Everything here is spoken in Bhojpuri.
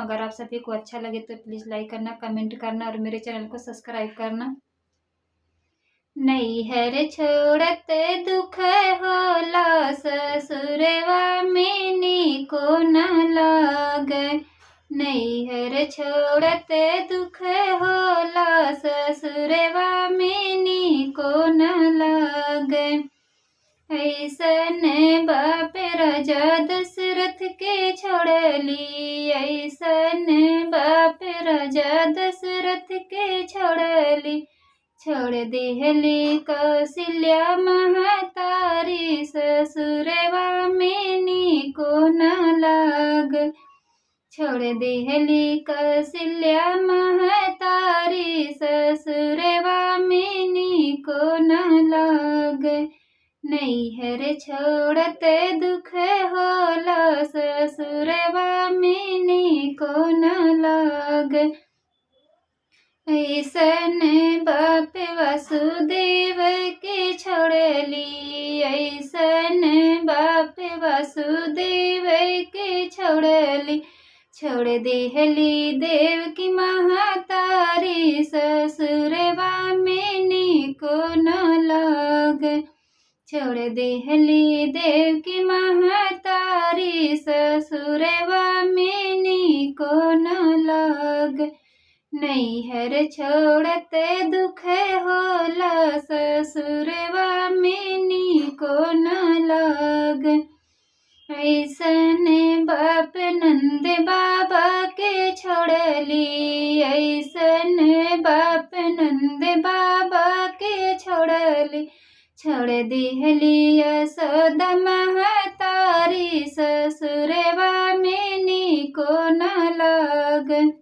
अगर आप सभी को अच्छा लगे तो प्लीज़ लाइक करना, कमेंट करना और मेरे चैनल को सब्सक्राइब करना। नैहर छोड़त दुख होला, ससुरवा में नीको न लागे। नैहर छोड़त दुख होला, ससुरवा में नीको न लागे। ऐसन बाप राजा दशरथ के छोड़ली, ऐसन बाप राजा दशरथ के छोड़ली। छोड़ देहली कौशल्या महतारी, ससुरवा में नीको न लाग। छोड़ देहली कौशल्या महतारी, ससुरवा में नीको न लाग। नैहर छोड़त दुख होला, ससुरवा में नीको न लाग। ऐसन बाप वासुदेव के छोड़ली, ऐसन बाप वासुदेव के छोड़ली। छोड़ देहली देवकी महतारी, ससुरवा में नीको न लाग। छोड़ देहली देवकी महतारी, ससुरवा में नीको न लाग। नैहर छोड़त दुख होला, ससुरवा में नीको न लाग। ऐसन बाप नंद बाबा के छोड़ली, ऐसन बाप नंद बाबा के छोड़ली। छोड़ देहली यशोदा महतारी, ससुरवा में नीको न लाग।